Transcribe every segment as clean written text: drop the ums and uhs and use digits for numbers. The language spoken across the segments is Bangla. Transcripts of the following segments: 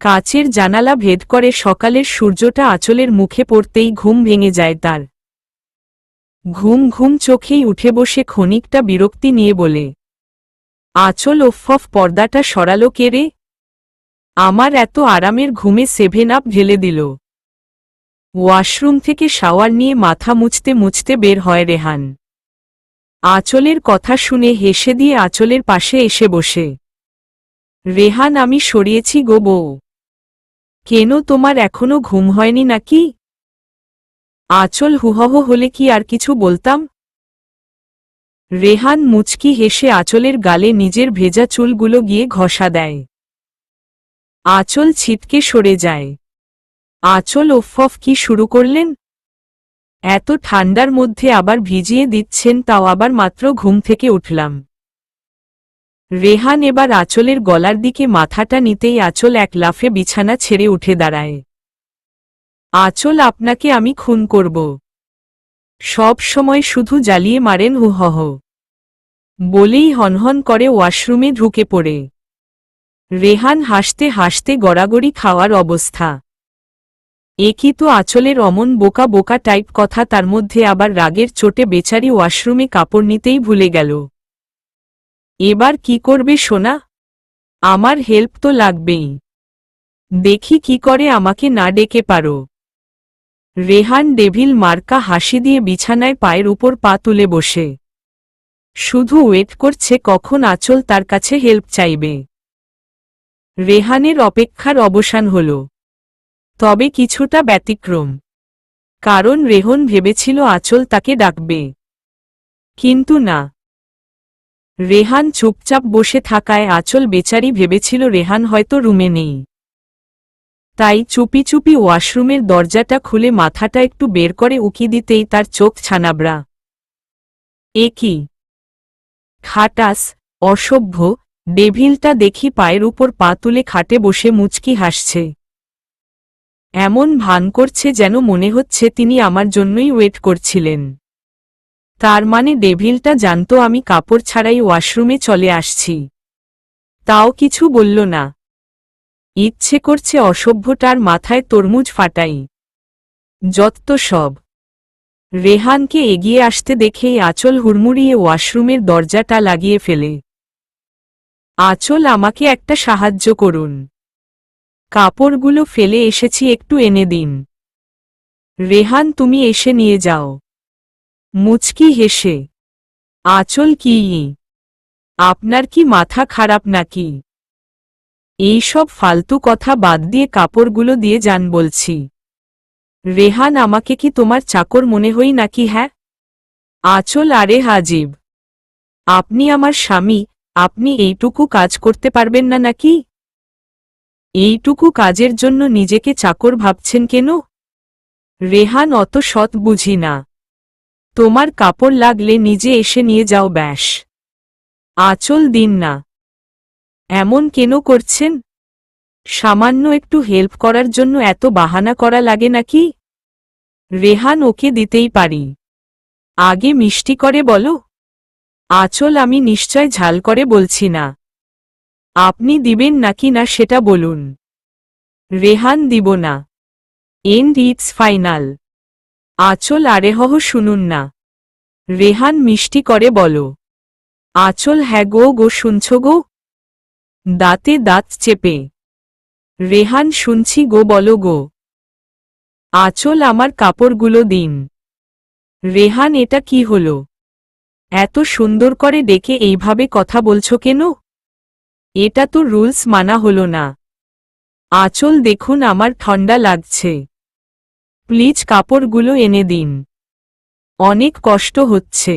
কাচের জানালা ভেদ করে সকালের সূর্যটা আঁচলের মুখে পড়তেই ঘুম ভেঙে যায় তার। ঘুম ঘুম চোখেই উঠে বসে ক্ষণিকটা বিরক্তি নিয়ে বলে, আঁচল ওফফ পর্দাটা সরালো কে রে? আমার এত আরামের ঘুমে 7 আপ ঢেলে দিল। ওয়াশরুম থেকে শাওয়ার নিয়ে মাথা মুছতে মুছতে বের হয় রেহান। আঁচলের কথা শুনে হেসে দিয়ে আঁচলের পাশে এসে বসে। রেহান, আমি সরিয়েছি গো বউ। কেন, তোমার এখনো ঘুম হয়নি নাকি? আঁচল হুহহ হলে কি আর কিছু বলতাম? রেহান মুচকি হেসে আঁচলের গালে নিজের ভেজা চুলগুলো গিয়ে ঘষা দেয়। আঁচল ছিটকে সরে যায়। আঁচল ওফফ কি শুরু করলেন? এত ঠান্ডার মধ্যে আবার ভিজিয়ে দিচ্ছেন, তাও আবার মাত্র ঘুম থেকে উঠলাম। রেহান এবার আঁচলের গলার দিকে মাথাটা নিতেই আঁচল এক লাফে বিছানা ছেড়ে উঠে দাঁড়ায়। আঁচল, আপনাকে আমি খুন করব। সব সময় শুধু জ্বালিয়ে মারেন হুহহ। বলেই হনহন করে ওয়াশরুমে ঢুকে পড়ে। রেহান হাসতে হাসতে গড়াগড়ি খাওয়ার অবস্থা। একই তো আঁচলের অমন বোকা বোকা টাইপ কথা, তার মধ্যে আবার রাগের চোটে বেচারি ওয়াশরুমে কাপড় নিতেই ভুলে গেল। এবার কি করবে সোনা? আমার হেল্প তো লাগবেই। দেখি কি করে, আমাকে না ডেকে পারো। রেহান ডেভিল মার্কা হাসি দিয়ে বিছানায় পায়ের উপর পা তুলে বসে শুধু ওয়েট করছে কখন আঁচল তার কাছে হেল্প চাইবে। রেহানের অপেক্ষার অবসান হল, তবে কিছুটা ব্যতিক্রম। কারণ রেহন ভেবেছিল আঁচল তাকে ডাকবে, কিন্তু না। রেহান চুপচাপ বসে থাকায় আঁচল বেচারি ভেবেছিল রেহান হয়তো রুমে নেই। তাই চুপি চুপি ওয়াশরুমের দরজাটা খুলে মাথাটা একটু বের করে উকি দিতেই তার চোখ ছানাবড়া। এ কি খাটাস, অসভ্য! ডেভিলটা দেখি পায়ের উপর পা তুলে খাটে বসে মুচকি হাসছে। এমন ভান করছে যেন মনে হচ্ছে তিনি আমার জন্যই ওয়েট করছিলেন। তার মানে ডেভিলটা জানতো আমি কাপড় ছাড়াই ওয়াশরুমে চলে আসছি, তাও কিছু বলল না। ইচ্ছে করছে অসভ্যটার মাথায় তরমুজ ফাটাই। যত সব! রেহানকে এগিয়ে আসতে দেখেই আঁচল হুড়মুড়িয়ে ওয়াশরুমের দরজাটা লাগিয়ে ফেলে। আঁচল, আমাকে একটা সাহায্য করুন। কাপড়গুলো ফেলে এসেছি, একটু এনে দিন। রেহান, তুমি এসে নিয়ে যাও। মুচকি হেসে। আঁচল, কি আপনার কি মাথা খারাপ নাকি? এইসব ফালতু কথা বাদ দিয়ে কাপড়গুলো দিয়ে যান বলছি। রেহান, আমাকে কি তোমার চাকর মনে হই নাকি? হ্যাঁ। আঁচল, আরে হাজিব, আপনি আমার স্বামী, আপনি এইটুকু কাজ করতে পারবেন না নাকি? এইটুকু কাজের জন্য নিজেকে চাকর ভাবছেন কেন? রেহান, অত সৎ বুঝি না। তোমার কাপড় লাগলে নিজে এসে নিয়ে যাও ব্যাস। আঁচল, দিন না। এমন কেন করছেন? সামান্য একটু হেল্প করার জন্য এত বাহানা করা লাগে নাকি? রেহান, ওকে দিতেই পারি। আগে মিষ্টি করে বলো। আঁচল, আমি নিশ্চয় ঝাল করে বলছি না। আপনি দিবেন নাকি না সেটা বলুন। রেহান, দিব না। And it's final. আঁচল, আরেহহ শুনুন না। রেহান, মিষ্টি করে বলো। আঁচল, হ্যাঁ গো গো, শুনছ গো? দাঁতে দাঁত চেপে। রেহান, শুনছি গো, বলো গো। আঁচল, আমার কাপড়গুলো দিন। রেহান, এটা কি হলো? এত সুন্দর করে ডেকে এইভাবে কথা বলছো কেন? এটা তো রুলস মানা হলো না। আঁচল, দেখুন আমার ঠান্ডা লাগছে, প্লিজ কাপড়গুলো এনে দিন, অনেক কষ্ট হচ্ছে।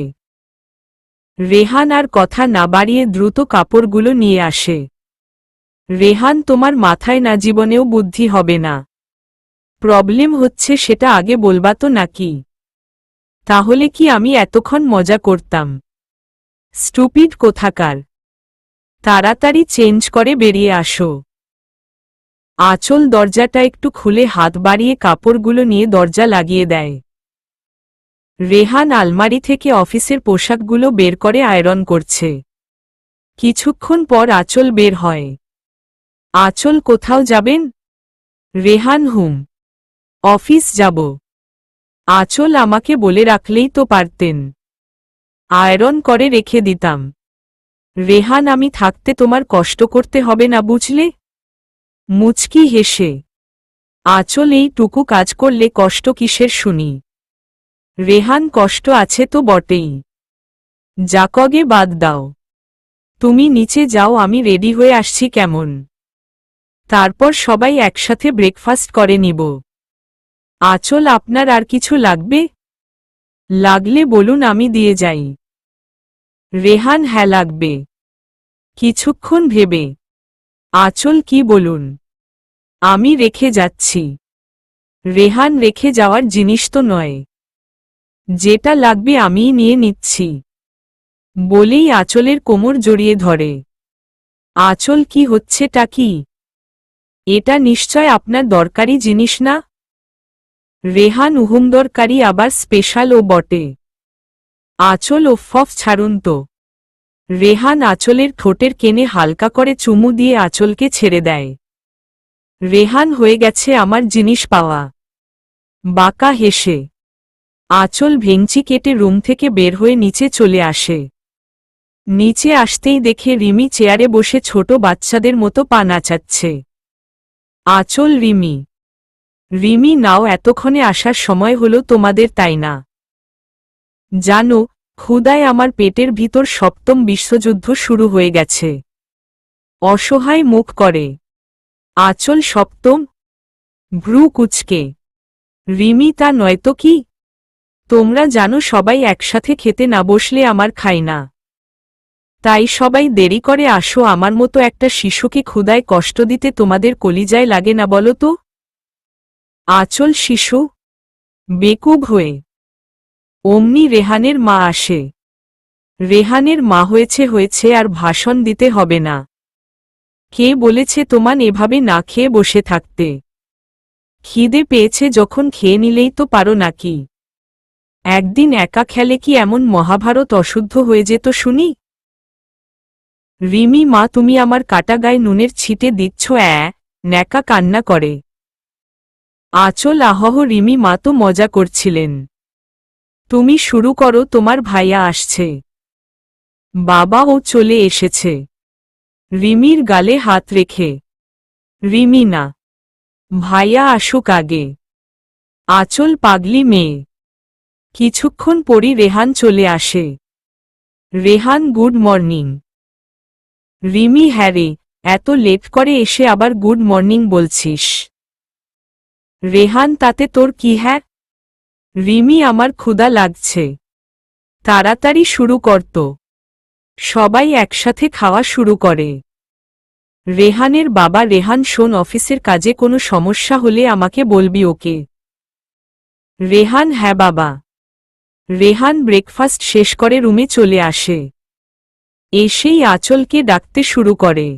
রেহান আর কথা না বাড়িয়ে দ্রুত কাপড়গুলো নিয়ে আসে। রেহান, তোমার মাথায় না জীবনেও বুদ্ধি হবে না। প্রবলেম হচ্ছে সেটা আগে বলবা তো নাকি? তাহলে কি আমি এতক্ষণ মজা করতাম? স্টুপিড কোথাকার! তাড়াতাড়ি চেঞ্জ করে বেরিয়ে আসো। আঁচল দরজাটা একটু খুলে হাত বাড়িয়ে কাপড়গুলো নিয়ে দরজা লাগিয়ে দেয়। রেহান আলমারি থেকে অফিসের পোশাকগুলো বের করে আয়রন করছে। কিছুক্ষণ পর আঁচল বের হয়। আঁচল কোথাও যাবেন? রেহান হুম, অফিস যাব। আঁচল আমাকে বলে রাখলেই তো পারতেন, আয়রন করে রেখে দিতাম। রেহান আমি থাকতে তোমার কষ্ট করতে হবে না বুঝলে? মুচকি হেসে, আঁচল এইটুকু কাজ করলে কষ্ট কিসের শুনি? রেহান কষ্ট আছে তো বটেই, যাকগে বাদ দাও। তুমি নিচে যাও, আমি রেডি হয়ে আসছি কেমন? তারপর সবাই একসাথে ব্রেকফাস্ট করে নিব। আঁচল আপনার আর কিছু লাগবে? লাগলে বলুন, আমি দিয়ে যাই। রেহান হ্যাঁ লাগবে। কিছুক্ষণ ভেবে, আঁচল কি বলুন? আমি রেখে যাচ্ছি। রেহান রেখে যাওয়ার জিনিস তো নয়, যেটা লাগবে আমিই নিয়ে নিচ্ছি। বলেই আঁচলের কোমর জড়িয়ে ধরে। আঁচল কি হচ্ছেটা কি? এটা নিশ্চয় আপনার দরকারি জিনিস না? রেহান দরকারি আবার স্পেশালও বটে। আঁচল ওফ ছাড়ুন তো। রেহান আঁচলের ঠোঁটের কেনে হালকা করে চুমু দিয়ে আঁচলকে ছেড়ে দেয়। রেহান হয়ে গেছে আমার জিনিস পাওয়া। বাঁকা হেসে আঁচল ভেঙচি কেটে রুম থেকে বের হয়ে নিচে চলে আসে। নিচে আসতেই দেখে রিমি চেয়ারে বসে ছোট বাচ্চাদের মতো পা নাচাচ্ছে। আঁচল রিমি, রিমি নাও, এতক্ষণে আসার সময় হলো তোমাদের তাই না? জানো, ক্ষুধায় আমার পেটের ভিতর সপ্তম বিশ্বযুদ্ধ শুরু হয়ে গেছে। অসহায় মুখ করে আঁচল। সপ্তম? ভ্রু কুচকে রিমি, তা নয়তো কি? তোমরা জানো সবাই একসাথে খেতে না বসলে আমার খাই না, তাই সবাই দেরি করে আসো। আমার মতো একটা শিশুকে ক্ষুধায় কষ্ট দিতে তোমাদের কলিজায় লাগে না বলো তো? আঁচল শিশু? বেকুব হয়ে অমনি রেহানের মা আসে। রেহানের মা হয়েছে আর ভাষণ দিতে হবে না। কে বলেছে তোমান এভাবে না খেয়ে বসে থাকতে? খিদে পেয়েছে যখন খেয়ে নিলেই তো পারো নাকি? একদিন একা খেলে কি এমন মহাভারত অশুদ্ধ হয়ে যেত শুনি? রিমি মা, তুমি আমার কাটা গায়ে নুনের ছিটে দিচ্ছ। ন্যাকা কান্না করে আঁচল। আহহ রিমি মা তো মজা করছিলেন, তুমি শুরু করো, তোমার ভাইয়া আসছে। বাবাও চলে এসেছে। রিমির গালে হাত রেখে, রিমি না, ভাইয়া আসুক আগে। আঁচল পাগলি মেয়ে। কিছুক্ষণ পরই রেহান চলে আসে। Rehan good morning. রিমি, হ্যাঁ রে, এত লেট করে এসে আবার গুড মর্নিং বলছিস? রেহান, তাতে তোর কি? হ্যাঁ রিমি, আমার ক্ষুধা লাগছে, তাড়াতাড়ি শুরু করত। সবাই একসাথে খাওয়া শুরু করে। রেহানের বাবা, রেহান শোন, অফিসের কাজে কোনো সমস্যা হলে আমাকে বলবি ওকে? রেহান, হ্যাঁ বাবা। রেহান ব্রেকফাস্ট শেষ করে রুমে চলে আসে। এসেই আঁচলকে ডাকতে শুরু করে।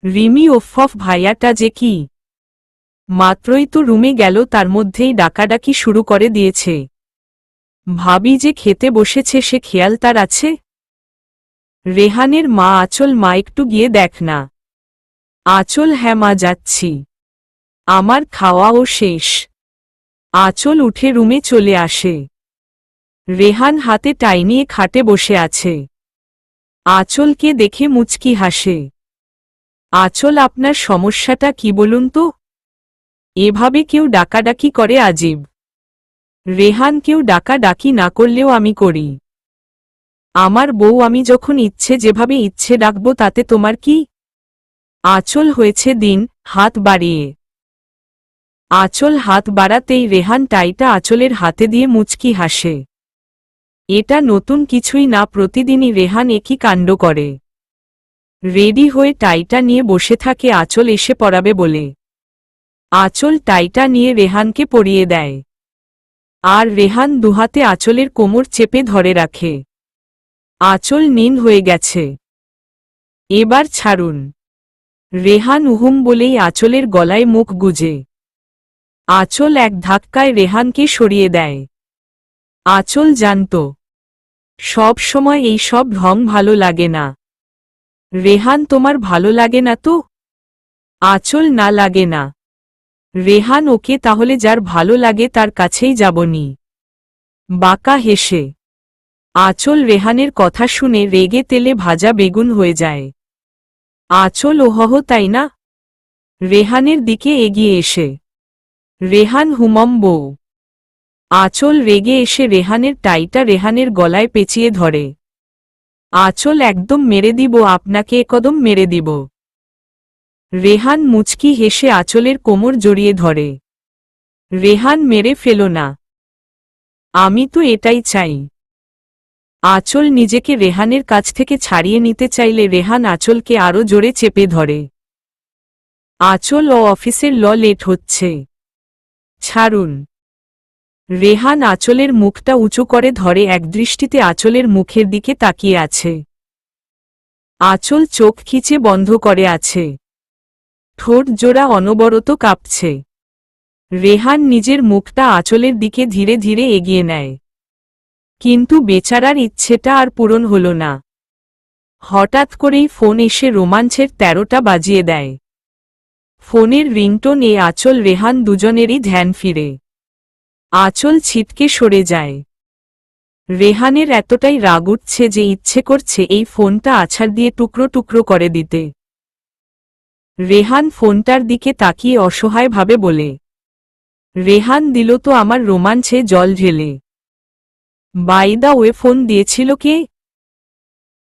রিমি, ওফ ভাইয়াটা যে কি! মাত্রই তো রুমে গেল, তার মধ্যেই ডাকাডাকি শুরু করে দিয়েছে। ভাবি যে খেতে বসেছে, সে খেয়াল তার আছে? রেহানের মা, আঁচল মা একটু গিয়ে দেখ না। আঁচল, হ্যাঁ মা যাচ্ছি, আমার খাওয়াও শেষ। আঁচল উঠে রুমে চলে আসে। রেহান হাতে টাই নিয়ে খাটে বসে আছে। আঁচলকে দেখে মুচকি হাসে। আঁচল, আপনার সমস্যাটা কি বলুন তো? এভাবে কেউ ডাকাডাকি করে আজীব। রেহান, কেউ ডাকাডাকি না করলেও আমি করি। আমার বউ, আমি যখন ইচ্ছে যেভাবে ইচ্ছে ডাকব, তাতে তোমার কি? আঁচল হয়েছে দিন, হাত বাড়িয়ে। আঁচল হাত বাড়াতেই রেহান টাইটা আঁচলের হাতে দিয়ে মুচকি হাসে। এটা নতুন কিছুই না, প্রতিদিনই রেহান একই কাণ্ড করে। রেডি হয়ে টাইটা নিয়ে বসে থাকে আঁচল এসে পরাবে বলে। আঁচল টাইটা নিয়ে রেহানকে পরিয়ে দেয়, আর রেহান দুহাতে আঁচলের কোমর চেপে ধরে রাখে। আঁচল নীল হয়ে গেছে, এবার ছাড়ুন। রেহান উহুম বলেই আঁচলের গলায় মুখ গুজে। আঁচল এক ধাক্কায় রেহানকে সরিয়ে দেয়। আঁচল জানত, সব সময় এই সব ঢং ভালো লাগে না। রেহান, তোমার ভালো লাগে না তো? আঁচল না লাগে না। রেহান ওকে তাহলে যার ভালো লাগে তার কাছেই যাবনি। বাঁকা হেসে আঁচল রেহানের কথা শুনে রেগে তেলে ভাজা বেগুন হয়ে যায়। আঁচল ওহহ তাই না? রেহানের দিকে এগিয়ে এসে রেহান হুমম বউ। আঁচল রেগে এসে রেহানের টাইটা রেহানের গলায় পেঁচিয়ে ধরে। আঁচল একদম মেরে দিব আপনাকে, একদম মেরে দিব। রেহান মুচকি হেসে আঁচলের কোমর জড়িয়ে ধরে। রেহান মেরে ফেলো না, আমি তো এটাই চাই। আঁচল নিজেকে রেহানের কাছ থেকে ছাড়িয়ে নিতে চাইলে রেহান আঁচলকে আরো জোরে চেপে ধরে। আঁচল ও অফিসের লেট হচ্ছে, ছাড়ুন। রেহান আঁচলের মুখটা উঁচু করে ধরে, একদৃষ্টিতে আঁচলের মুখের দিকে তাকিয়ে আছে। আঁচল চোখ খিচে বন্ধ করে আছে, ঠোঁট জোড়া অনবরত কাঁপছে। রেহান নিজের মুখটা আঁচলের দিকে ধীরে ধীরে এগিয়ে নেয়, কিন্তু বেচারার ইচ্ছেটা আর পূরণ হল না। হঠাৎ করেই ফোন এসে রোমাঞ্চের 13টা বাজিয়ে দেয়। ফোনের রিংটোন এ আঁচল রেহান দুজনেরই ধ্যান ফিরে। আঁচল ছিটকে সরে যায়। রেহানের এতটাই রাগ উঠছে যে ইচ্ছে করছে এই ফোনটা আছাড় দিয়ে টুকরো টুকরো করে দিতে। রেহান ফোনটার দিকে তাকিয়ে অসহায়ভাবে বলে, রেহান দিল তো আমার রোমাঞ্চে জল ঢেলে। বাই দা ওয়ে ফোন দিয়েছিল কে?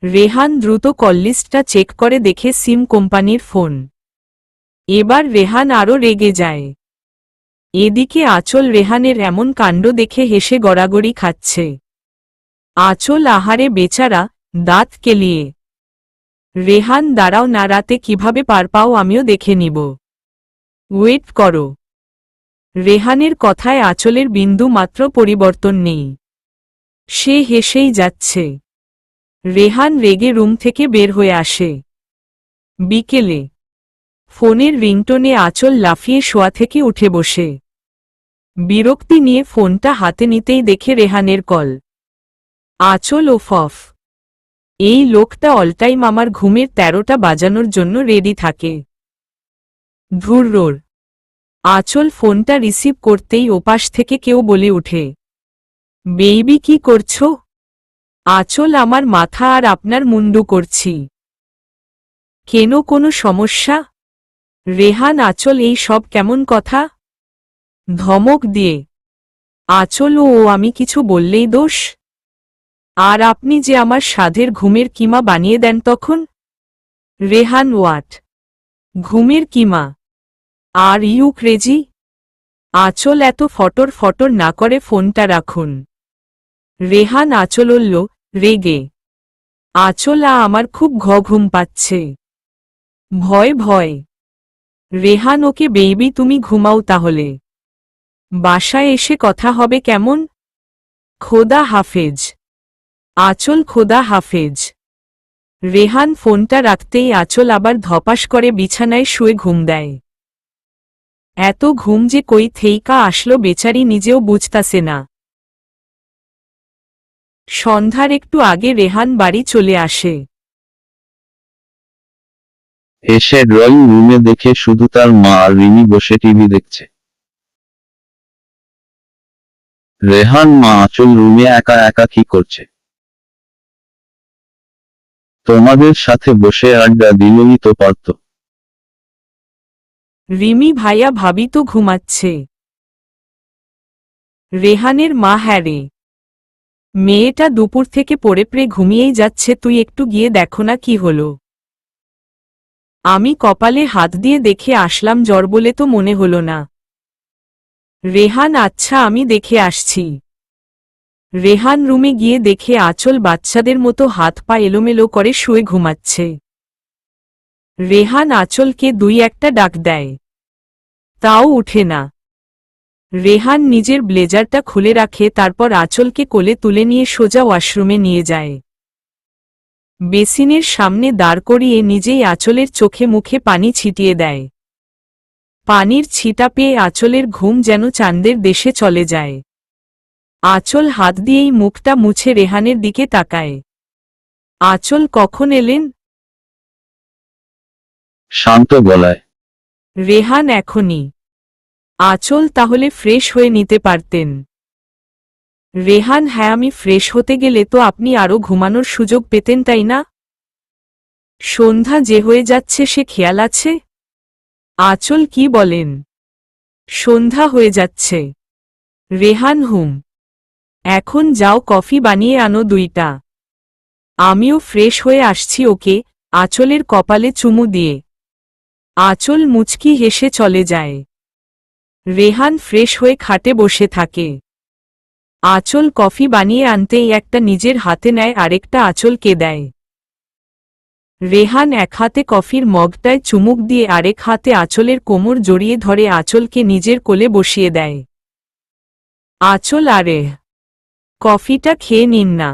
রেহান দ্রুত কললিস্টটা চেক করে দেখে সিম কোম্পানির ফোন। এবার রেহান আরও রেগে যায়। এদিকে আঁচল রেহানের এমন কাণ্ড দেখে হেসে গড়াগড়ি খাচ্ছে। আঁচল আহারে বেচারা, দাঁত কেলিয়ে। রেহান দাঁড়াও না, রাতে কিভাবে পার পাও আমিও দেখে নিব। ওয়েট করো। রেহানের কথায় আঁচলের বিন্দু মাত্র পরিবর্তন নেই, সে হেসেই যাচ্ছে। রেহান রেগে রুম থেকে বের হয়ে আসে। বিকেলে ফোনের রিংটোনে আঁচল লাফিয়ে শোয়া থেকে উঠে বসে। বিরক্তি নিয়ে ফোনটা হাতে নিতেই দেখে রেহানের কল। আঁচল ওফ, এই লোকটা অলটাইম আমার ঘুমের 13টা বাজানোর জন্য রেডি থাকে। ধুররোর। আঁচল ফোনটা রিসিভ করতেই ওপাশ থেকে কেউ বলে উঠে, বেইবি কি করছো? আঁচল আমার মাথা আর আপনার মুন্ডু করছি। কেন, কোনো সমস্যা? রেহান আঁচল এই সব কেমন কথা? ধমক দিয়ে আঁচল ও আমি কিছু বললেই দোষ? আর আপনি যে আমার সাধের ঘুমের কিমা বানিয়ে দেন তখন? রেহান ওয়াট? ঘুমের কিমা? Are you crazy? আঁচল এত ফটর ফটর না করে ফোনটা রাখুন। রেহান আঁচলল্ল রেগে। আঁচল আমার খুব ঘুম পাচ্ছে। ভয় ভয়। রেহান ওকে বেইবি তুমি ঘুমাও তাহলে, বাসায় এসে কথা হবে কেমন? খোদা হাফেজ। আঁচল খোদা হাফেজ। রেহান ফোনটা রাখতেই আঁচল আবার ধপাস করে বিছানায় শুয়ে ঘুম দেয়। এত ঘুম যে কই থেইকা আসলো বেচারি নিজেও বুঝতাছে না। সন্ধ্যার একটু আগে রেহান বাড়ি চলে আসে। এসে ড্রয়িং রুমে দেখে শুধু তার মা আর রিমি বসে টিভি দেখছে। রেহান মা আঁচল রুমে একা একা কি করছে? তোমাদের সাথে বসে আড্ডা দিলেই তো পারত। রিমি ভাইয়া ভাবি তো ঘুমাচ্ছে। রেহানের মা হ্যাঁ রে, মেয়েটা দুপুর থেকে পড়ে পড়ে ঘুমিয়েই যাচ্ছে, তুই একটু গিয়ে দেখো না কি হলো। আমি কপালে হাত দিয়ে দেখে আসলাম, জ্বর বলে তো মনে হলো না। রেহান আচ্ছা আমি দেখে আসছি। রেহান রুমে গিয়ে দেখে আঁচল বাচ্চাদের মতো হাত পা এলোমেলো করে শুয়ে ঘুমাচ্ছে। রেহান আঁচলকে দুই একটা ডাক দেয়, তাও উঠে না। রেহান নিজের ব্লেজারটা খুলে রাখে, তারপর আঁচলকে কোলে তুলে নিয়ে সোজা ওয়াশরুমে নিয়ে যায়। বেসিনের সামনে দাঁড় করিয়ে নিজেই আঁচলের চোখে মুখে পানি ছিটিয়ে দেয়। পানির ছিটা পেয়ে আঁচলের ঘুম যেন চাঁদের দেশে চলে যায়। আঁচল হাত দিয়েই মুখটা মুছে রেহানের দিকে তাকায়। আঁচল কখন এলেন? শান্ত গলায়। রেহান এখনই। আঁচল তাহলে ফ্রেশ হয়ে নিতে পারতেন। রেহান হ্যাঁ, আমি ফ্রেশ হতে গেলে তো আপনি আরও ঘুমানোর সুযোগ পেতেন, তাই না? সন্ধ্যা যে হয়ে যাচ্ছে সে খেয়াল আছে? আঁচল কি বলেন? সন্ধ্যা হয়ে যাচ্ছে। রেহান হুম। এখন যাও, কফি বানিয়ে আনো 2টা। আমিও ফ্রেশ হয়ে আসছি। ওকে। আঁচলের কপালে চুমু দিয়ে আঁচল মুচকি হেসে চলে যায়। রেহান ফ্রেশ হয়ে খাটে বসে থাকে। আঁচল কফি বানিয়ে আনতেই একটা নিজের হাতে নেয়, আরেকটা আঁচলকে দেয়। রেহান এক হাতে কফির মগটায় চুমুক দিয়ে আরেক হাতে আঁচলের কোমর জড়িয়ে ধরে আঁচলকে নিজের কোলে বসিয়ে দেয়। আঁচল আরে, কফিটা খেয়ে নিন না।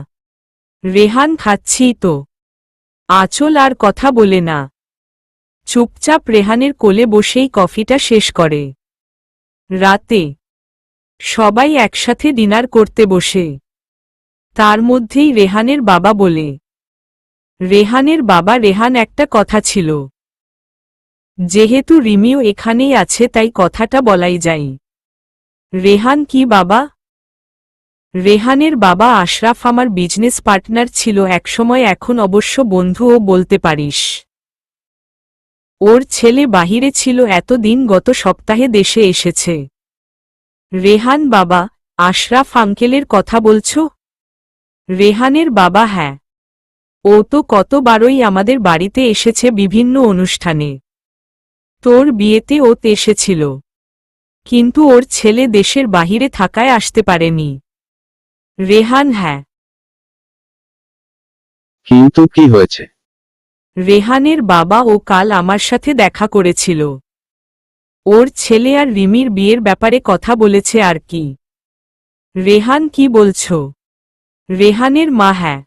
রেহান খাচ্ছি তো। আঁচল আর কথা বলে না, চুপচাপ রেহানের কোলে বসেই কফিটা শেষ করে। রাতে সবাই একসাথে ডিনার করতে বসে। তার মধ্যেই রেহানের বাবা বলে, রেহানের বাবা, রেহান একটা কথা ছিল। যেহেতু রিমিও এখানেই আছে তাই কথাটা বলাই যায়। রেহান কি বাবা? রেহানের বাবা আশরাফ আমার বিজনেস পার্টনার ছিল একসময়, এখন অবশ্য বন্ধুও বলতে পারিস। ওর ছেলে বাহিরে ছিল এতদিন, গত সপ্তাহে দেশে এসেছে। রেহান বাবা, আশরাফ আঙ্কেলের কথা বলছো? রেহানের বাবা হ্যাঁ, ও তো কতবারই আমাদের বাড়িতে এসেছে বিভিন্ন অনুষ্ঠানে। তোর বিয়েতে ও এসেছিল, কিন্তু ওর ছেলে দেশের বাহিরে থাকায় আসতে পারেনি। রেহান হ্যাঁ। কিন্তু কি হয়েছে? রেহানের বাবা, ও কাল আমার সাথে দেখা করেছিল। ওর ছেলে আর রিমির বিয়ের ব্যাপারে কথা বলেছে আর কি। রেহান কি বলছো? রেহানের মা হ্যাঁ,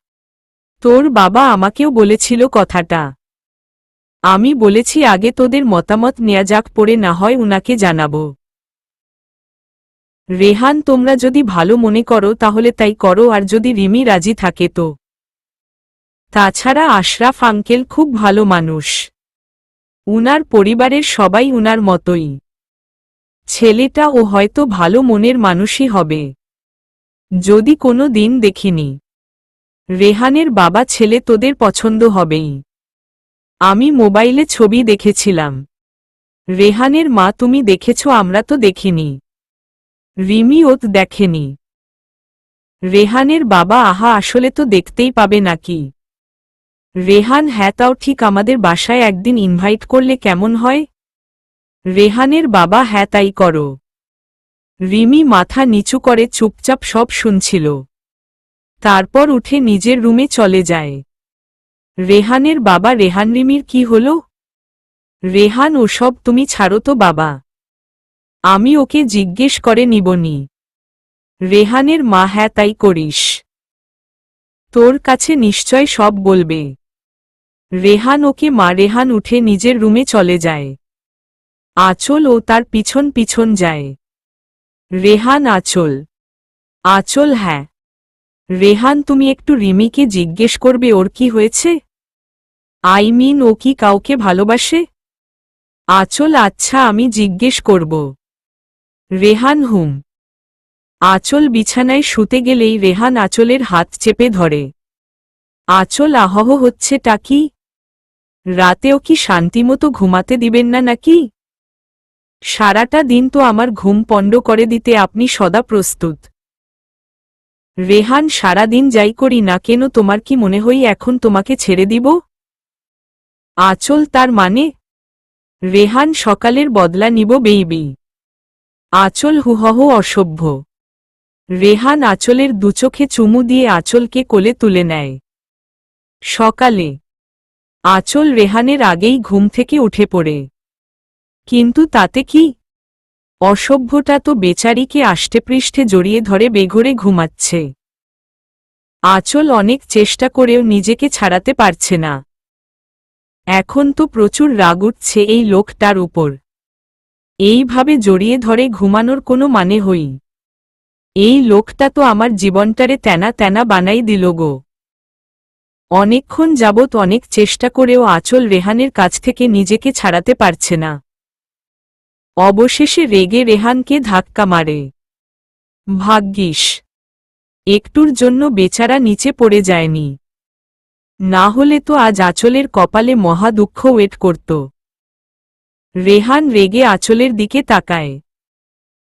তোর বাবা আমাকেও বলেছিল কথাটা। আমি বলেছি আগে তোদের মতামত নেয়া যাক, পরে না হয় উনাকে জানাবো। রেহান তোমরা যদি ভালো মনে করো তাহলে তাই করো, আর যদি রিমি রাজি থাকে তো। তাছাড়া আশরাফ আঙ্কেল খুব ভালো মানুষ, উনার পরিবারের সবাই উনার মতোই। ছেলেটা ও হয়তো ভালো মনের মানুষই হবে, যদি কোনো দিন দেখিনি। রেহানের বাবা, ছেলে তোদের পছন্দ হবেই। আমি মোবাইলে ছবি দেখেছিলাম। রেহানের মা, তুমি দেখেছ? আমরা তো দেখিনি। রিমি ওত দেখেনি। রেহানের বাবা, আহা, আসলে তো দেখতেই পাবে নাকি? রেহান হ্যাঁ, তাও ঠিক, আমাদের বাসায় একদিন ইনভাইট করলে কেমন হয়? রেহানের বাবা হ্যাঁ, তাই করো। রিমি মাথা নিচু করে চুপচাপ সব শুনছিল। তারপর উঠে নিজের রুমে চলে যায়। রেহানের বাবা, রেহান রিমির কি হলো? রেহান ওসব তুমি ছাড়ো তো বাবা, আমি ওকে জিজ্ঞেস করে নিবনি। রেহানের মা হ্যাঁ, তাই করিস। তোর কাছে নিশ্চয় সব বলবে। রেহান ওকে মা। রেহান উঠে নিজের রুমে চলে যায়। আঁচল ও তার পিছন পিছন যায়। রেহান আঁচল। আঁচল হ্যাঁ। রেহান, তুমি একটু রিমিকে জিজ্ঞেস করবে ওর কি হয়েছে। ও কি কাউকে ভালোবাসে? আঁচল আচ্ছা, আমি জিজ্ঞেস করব। রেহান হুম। আঁচল বিছানায় শুতে গেলেই রেহান আঁচলের হাত চেপে ধরে। আঁচল আহহ হচ্ছেটা কি? রাতেও কি শান্তিমতো ঘুমাতে দিবেন না নাকি? সারাটা দিন তো আমার ঘুম পণ্ড করে দিতে আপনি সদা প্রস্তুত। রেহান, সারাদিন যাই করি না কেন তোমার কি মনে হই এখন তোমাকে ছেড়ে দিব? আঁচল, তার মানে? রেহান, সকালের বদলা নিব বেইবি। আঁচল হুহহ অসভ্য। রেহান আঁচলের দুচোখে চুমু দিয়ে আঁচলকে কোলে তুলে নেয়। সকালে আঁচল রেহানের আগেই ঘুম থেকে উঠে পড়ে। কিন্তু তাতে কি? অসভ্যটা তো বেচারিকে আষ্টেপৃষ্ঠে জড়িয়ে ধরে বেঘোরে ঘুমাচ্ছে। আঁচল অনেক চেষ্টা করেও নিজেকে ছাড়াতে পারছে না। এখন তো প্রচুর রাগ উঠছে এই লোকটার উপর। এইভাবে জড়িয়ে ধরে ঘুমানোর কোনো মানে হই? এই লোকটা তো আমার জীবনটারে তেনা তেনা বানাই দিল গো। অনেকক্ষণ যাবৎ অনেক চেষ্টা করেও আঁচল রেহানের কাছ থেকে নিজেকে ছাড়াতে পারছে না। অবশেষে রেগে রেহানকে ধাক্কা মারে। ভাগ্যিস একটুর জন্য বেচারা নিচে পড়ে যায়নি, না হলে তো আজ আঁচলের কপালে মহা দুঃখ ওয়েট করত। রেহান রেগে আঁচলের দিকে তাকায়।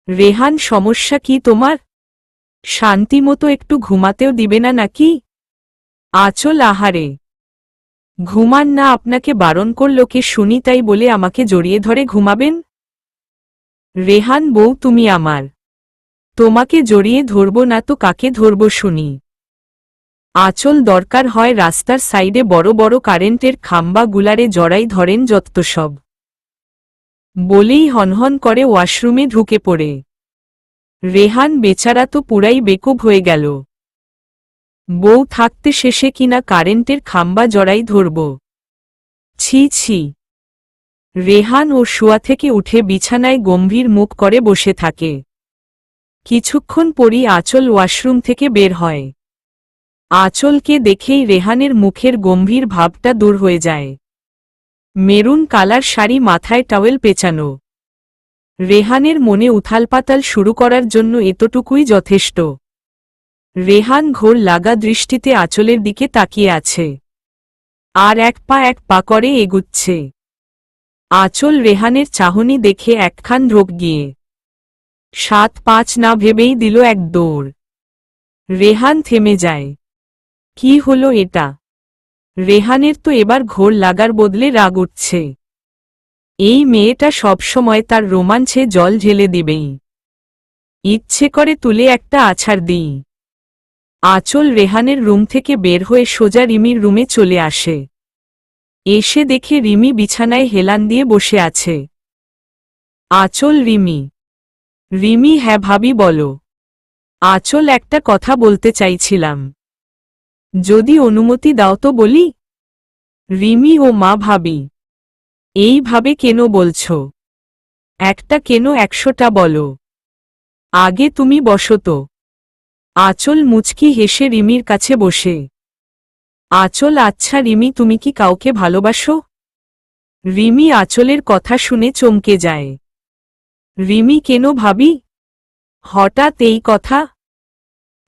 রেহান, সমস্যা কি তোমার? শান্তিমতো একটু ঘুমাতেও দিবে না নাকি? আঁচল, আহারে ঘুমান না, আপনাকে বারণ করল কে শুনি, তাই বলে আমাকে জড়িয়ে ধরে ঘুমাবেন? রেহান, বউ তুমি আমার, তোমাকে জড়িয়ে ধরব না তো কাকে ধরব শুনি? আঁচল, দরকার হয় রাস্তার সাইডে বড় বড় কারেন্টের খাম্বা গুলারে জড়াই ধরেন যত সব। বলেই হনহন করে ওয়াশরুমে ঢুকে পড়ে। রেহান বেচারা তো পুরাই বেকুব হয়ে গেল। বউ থাকতে শেষে কিনা কারেন্টের খাম্বা জড়াই ধরব? ছি ছি। রেহান ও শোয়া থেকে উঠে বিছানায় গম্ভীর মুখ করে বসে থাকে। কিছুক্ষণ পরই আঁচল ওয়াশরুম থেকে বের হয়। আঁচলকে দেখেই রেহানের মুখের গম্ভীর ভাবটা দূর হয়ে যায়। মেরুন কালার শাড়ি, মাথায় টাওয়েল পেঁচানো। রেহানের মনে উথালপাতাল শুরু করার জন্য এতটুকুই যথেষ্ট। রেহান ঘোর লাগা দৃষ্টিতে আঁচলের দিকে তাকিয়ে আছে, আর এক পা করে এগুচ্ছে। আঁচল রেহানের চাহনি দেখে একখান ঢোক গিয়ে 7-5 না ভেবেই দিল এক দৌড়। রেহান থেমে যায়। কি হলো এটা? রেহানের তো এবার ঘোর লাগার বদলে রাগ উঠছে। এই মেয়েটা সবসময় তার রোমাঞ্চে জল ঢেলে দিবেই। ইচ্ছে করে তুলে একটা আছাড় দিই। আঁচল রেহানের রুম থেকে বের হয়ে সোজা রিমির রুমে চলে আসে। এসে দেখে রিমি বিছানায় হেলান দিয়ে বসে আছে। আঁচল, রিমি। রিমি, হ্যাঁ ভাবি বলো। আঁচল, একটা কথা বলতে চাইছিলাম, যদি অনুমতি দাও তো বলি। রিমি, ও মা ভাবি, এইভাবে কেন বলছো? একটা কেন 100টা বলো। আগে তুমি বসো তো। আঁচল মুচকি হেসে রিমির কাছে বসে। আঁচল, আচ্ছা রিমি, তুমি কি কাউকে ভালোবাসো? রিমি আঁচলের কথা শুনে চমকে যায়। রিমি, কেন ভাবি হঠাৎ এই কথা?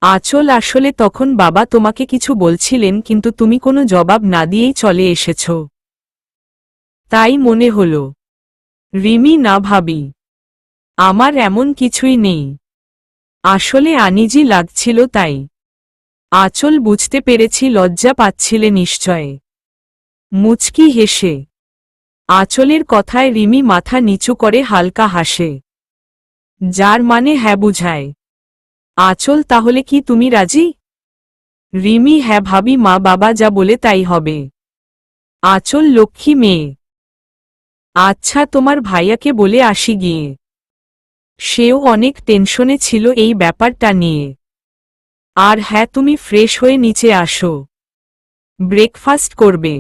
আঁচল, আসলে তখন বাবা তোমাকে কিছু বলছিলেন, কিন্তু তুমি কোনো জবাব না দিয়েই চলে এসেছ, তাই মনে হলো। রিমি, না ভাবি, আমার এমন কিছুই নেই, আসলে আনিজি লাগছিল তাই। আঁচল, বুঝতে পেরেছি, লজ্জা পাচ্ছিলে নিশ্চয়। মুচকি হেসে আঁচলের কথায় রিমি মাথা নিচু করে হালকা হাসে, যার মানে হ্যাঁ বুঝায়। আঁচল, তাহলে কি তুমি রাজি? রিমি, হ্যাঁ ভাবি, মা বাবা যা বলে তাই হবে। আঁচল, লক্ষ্মী মেয়ে। আচ্ছা, তোমার ভাইয়াকে বলে আসি গিয়ে, সেও অনেক টেনশনে ছিল এই ব্যাপারটা নিয়ে। আর হ্যাঁ, তুমি ফ্রেশ হয়ে নিচে আসো, ব্রেকফাস্ট করবে।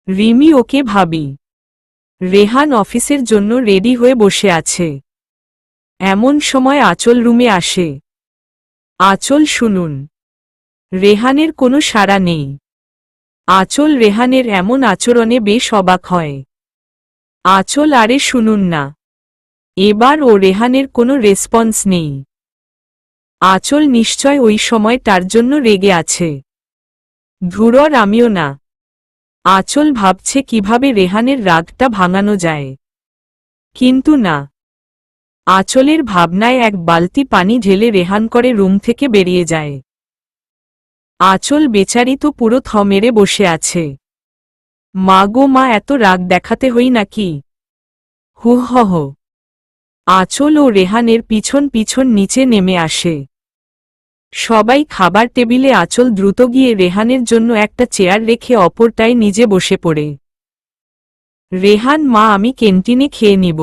রিমি, ওকে ভাবি। রেহান অফিসের জন্য রেডি হয়ে বসে আছে। এমন সময় আঁচল রুমে আসে। আঁচল, শুনুন। রেহানের কোনো সাড়া নেই। আঁচল রেহানের এমন আচরণে বেশ অবাক হয়। আঁচল, আরে শুনুন না। এবার ও রেহানের কোনো রেসপন্স নেই। আঁচল নিশ্চয় ওই সময় তার জন্য রেগে আছে। ধুরর, আমিও না। আঁচল ভাবছে কিভাবে রেহানের রাগটা ভাঙানো যায়, কিন্তু না। আঁচলের ভাবনায় এক বালতি পানি ঢেলে রেহান করে রুম থেকে বেরিয়ে যায়। আঁচল বেচারি তো পুরো থ মেরে বসে আছে। মা গো মা, এত রাগ দেখাতে হই নাকি? হু হ হ। আঁচল ও রেহানের পিছন পিছন নিচে নেমে আসে। সবাই খাবার টেবিলে। আঁচল দ্রুত গিয়ে রেহানের জন্য একটা চেয়ার রেখে অপরটায় নিজে বসে পড়ে। রেহান, মা আমি ক্যান্টিনে খেয়ে নিব,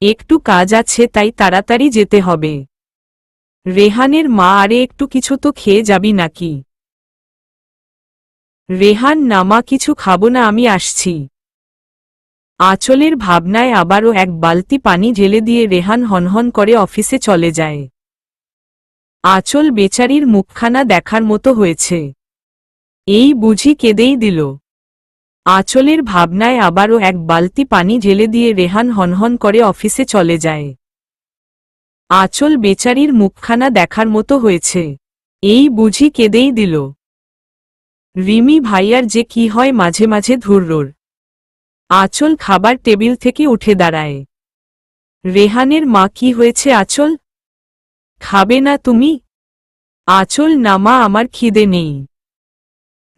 একটু কাজ আছে তাই তাড়াতাড়ি যেতে হবে। রেহানের মা, আরে একটু কিছু তো খেয়ে যাবি নাকি? রেহান, না মা, কিছু খাবো না, আমি আসছি। আঁচলের ভাবনায় আবারও এক বালতি পানি ঢেলে দিয়ে রেহান হনহন করে অফিসে চলে যায়। আঁচল বেচারির মুখখানা দেখার মতো হয়েছে। এই বুঝি কেঁদেই দিল। আঁচলের ভাবনায় আবারও এক বালতি পানি ঢেলে দিয়ে রেহান হনহন করে অফিসে চলে যায়। আঁচল বেচারির মুখখানা দেখার মতো হয়েছে। এই বুঝি কেঁদেই দিল। রিমি ভাইয়ার যে কি হয় মাঝে মাঝে ধুররোর। আঁচল খাবার টেবিল থেকে উঠে দাঁড়ায়। রেহানের মা, কি হয়েছে আঁচল? খাবে না তুমি? আঁচল, না মা, আমার খিদে নেই।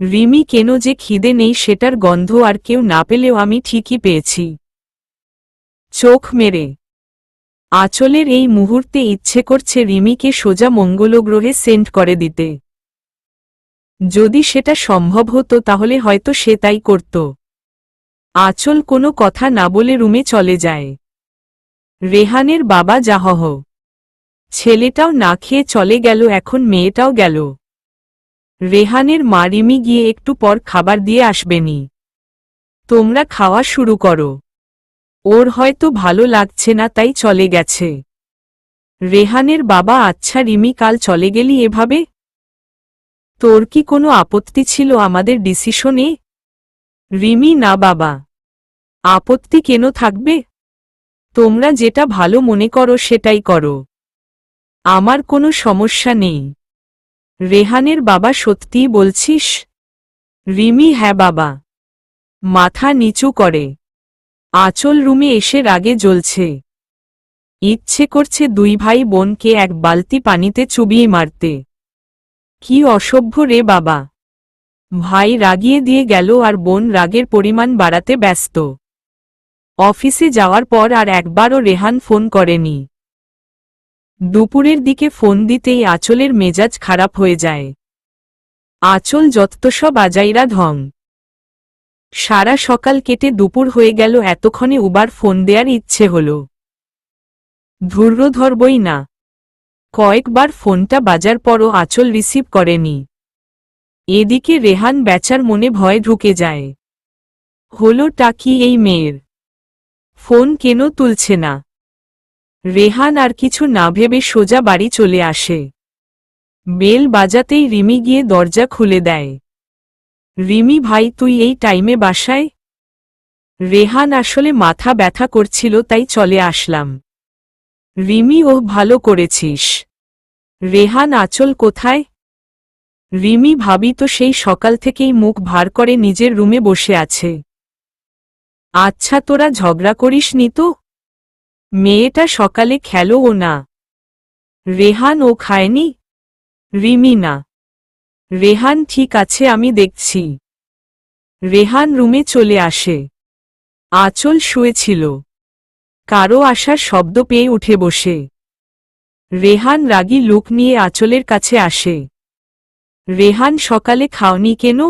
রিমি, কেন যে খিদে নেই সেটার গন্ধ আর কেউ না পেলেও আমি ঠিকই পেয়েছি। চোখ মেরে আঁচলের এই মুহূর্তে ইচ্ছে করছে রিমিকে সোজা মঙ্গলগ্রহে সেন্ড করে দিতে। যদি সেটা সম্ভব হতো তাহলে হয়তো সে তাই করত। আঁচল কোনো কথা না বলে রুমে চলে যায়। রেহানের বাবা যাহহ, ছেলেটাও না খেয়ে চলে গেল, এখন মেয়েটাও গেল। রেহানের মা, রিমি গিয়ে একটু পর খাবার দিয়ে আসবেনি, তোমরা খাওয়া শুরু করো, ওর হয়তো ভালো লাগছে না তাই চলে গেছে। রেহানের বাবা, আচ্ছা রিমি, কাল চলে গেলি এভাবে? তোর কি কোনো আপত্তি ছিল আমাদের ডিসিশনে? রিমি, না বাবা, আপত্তি কেন থাকবে? তোমরা যেটা ভালো মনে করো সেটাই করো, আমার কোনো সমস্যা নেই। রেহানের বাবা, সত্যিই বলছিস? রিমি, হ্যাঁ বাবা। মাথা নিচু করে আঁচল রুমে এসে রাগে জ্বলছে। ইচ্ছে করছে দুই ভাই বোনকে এক বালতি পানিতে চুবিয়ে মারতে। কি অসভ্য রে বাবা! ভাই রাগিয়ে দিয়ে গেল আর বোন রাগের পরিমাণ বাড়াতে ব্যস্ত। অফিসে যাওয়ার পর আর একবারও রেহান ফোন করেনি। দুপুরের দিকে ফোন দিতেই আঁচলের মেজাজ খারাপ হয়ে যায়। আঁচল যত্তসব আজাইরা ঢং। সারা সকাল কেটে দুপুর হয়ে গেল, এতক্ষণে উবার ফোন দেয়ার ইচ্ছে হল। ধৈর্য ধরবই না। কয়েকবার ফোনটা বাজার পরও আঁচল রিসিভ করেনি। এদিকে রেহান বেচার মনে ভয় ঢুকে যায়। হলোটা কি এই মেয়ের? ফোন কেন তুলছে না? রেহান আর কিছু না ভেবে সোজা বাড়ি চলে আসে। বেল বাজাতেই রিমি গিয়ে দরজা খুলে দেয়। রিমি ভাই, তুই এই টাইমে বাসায়? রেহান, আসলে মাথা ব্যথা করছিল তাই চলে আসলাম। রিমি, ওহ ভালো করেছিস। রেহান, আঁচল কোথায়? রিমি, ভাবি তো সেই সকাল থেকেই মুখ ভার করে নিজের রুমে বসে আছে। আচ্ছা, তোরা ঝগড়া করিস নি তো? মেয়েটা সকালে খেলো ও না? রেহান, ও খায়নি? রিমি, না। রেহান, ঠিক আছে, আমি দেখছি। রেহান রুমে চলে আসে। আঁচল শুয়েছিল। কারো আসার শব্দ পেয়ে উঠে বসে। রেহান রাগী লুক নিয়ে আঁচলের কাছে আসে। রেহান, সকালে খাওনি কেন?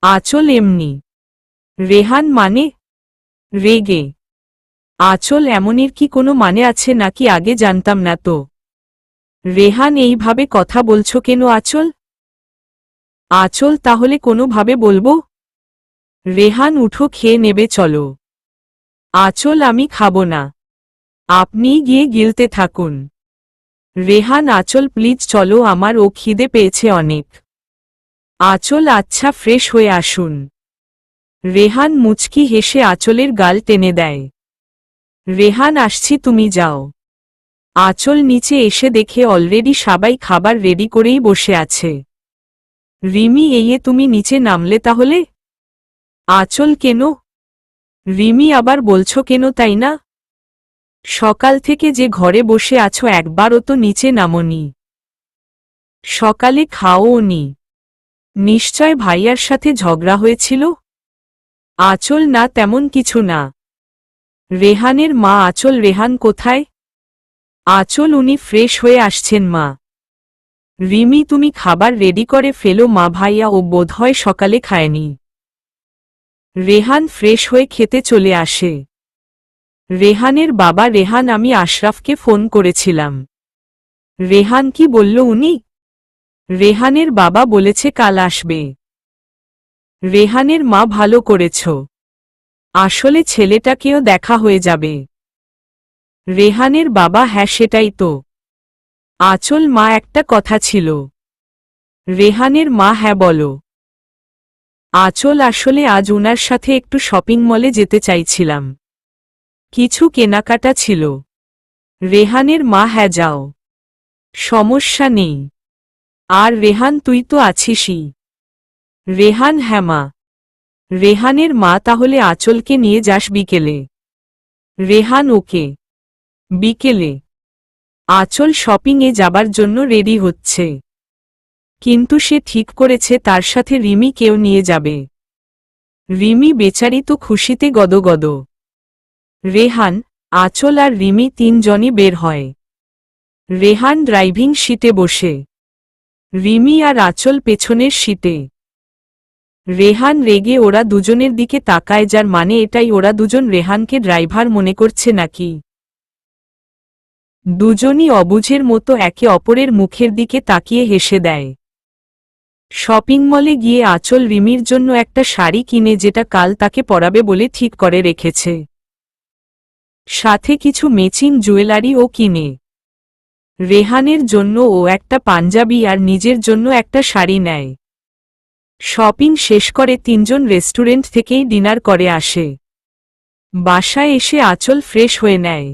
আঁচল, এমনি। রেহান, মানে? রেগে। আঁচল, এমনের কি কোনো মানে আছে নাকি? আগে জানতাম না তো। রেহান, এইভাবে কথা বলছো কেন আঁচল? আঁচল, তাহলে কোনোভাবে বলবো? রেহান, উঠো, খেয়ে নেবে চলো। আঁচল, আমি খাবো না, আপনিই গিয়ে গিলতে থাকুন। রেহান, আঁচল প্লিজ চলো, আমার ও খিদে পেয়েছে অনেক। আঁচল, আচ্ছা, ফ্রেশ হয়ে আসুন। রেহান মুচকি হেসে আঁচলের গাল টেনে দেয়। রেহান, আসছি, তুমি যাও। আঁচল নিচে এসে দেখে অলরেডি সবাই খাবার রেডি করেই বসে আছে। রিমি, এই তুমি নিচে নামলে তাহলে? আঁচল, কেন? রিমি, আবার বলছো কেন, তাই না? সকাল থেকে যে ঘরে বসে আছো একবারও তো নিচে নামোনি। সকালে খাওও নি। নিশ্চয় ভাইয়ার সাথে ঝগড়া হয়েছিল? আঁচল, না, তেমন কিছু না। রেহানের মা, আঁচল, রেহান কোথায়? আঁচল, উনি ফ্রেশ হয়ে আসছেন মা। রিমি, তুমি খাবার রেডি করে ফেলো মা, ভাইয়া ও বোধহয় সকালে খায়নি। রেহান ফ্রেশ হয়ে খেতে চলে আসে। রেহানের বাবা, রেহান, আমি আশরাফকে ফোন করেছিলাম। রেহান, কি বলল উনি? রেহানের বাবা বলেছে কাল আসবে। রেহানের মা, ভালো করেছ, আসলে ছেলেটাকেও দেখা হয়ে যাবে। রেহানের বাবা, হ্যাঁ সেটাই তো। আঁচল, মা, একটা কথা ছিল। রেহানের মা, হ্যাঁ বলো। আঁচল আসলে আজ ওনার সাথে একটু শপিং মলে যেতে চাইছিলাম। কিছু কেনাকাটা ছিল। রেহানের মা হ্যাঁ যাও, সমস্যা নেই। আর রেহান তুই তো আছিসই। রেহান হ্যাঁ মা। রেহানের মা তাহলে আঁচলকে নিয়ে যাস বিকেলে। রেহান ওকে। বিকেলে আঁচল শপিংয়ে যাবার জন্য রেডি হচ্ছে, কিন্তু সে ঠিক করেছে তার সাথে রিমিকেও নিয়ে যাবে। রিমি বেচারি তো খুশিতে গদগদ। রেহান, আঁচল আর রিমি তিনজনই বের হয়। রেহান ড্রাইভিং সিটে বসে, রিমি আর আঁচল পেছনের সিটে। রেহান রেগে ওরা দুজনের দিকে তাকায়, যার মানে এটাই ওরা দুজন রেহানকে ড্রাইভার মনে করছে নাকি। দুজনই অবুঝের মতো একে অপরের মুখের দিকে তাকিয়ে হেসে দেয়। শপিং মলে গিয়ে আঁচল রিমির জন্য একটা শাড়ি কিনে, যেটা কাল তাকে পরাবে বলে ঠিক করে রেখেছে। সাথে কিছু ম্যাচিং জুয়েলারিও কিনে। রেহানের জন্য ও একটা পাঞ্জাবি আর নিজের জন্য একটা শাড়ি নেয়। শপিং শেষ করে তিনজন রেস্টুরেন্ট থেকেই ডিনার করে আসে। বাসায় এসে আঁচল ফ্রেশ হয়ে নেয়।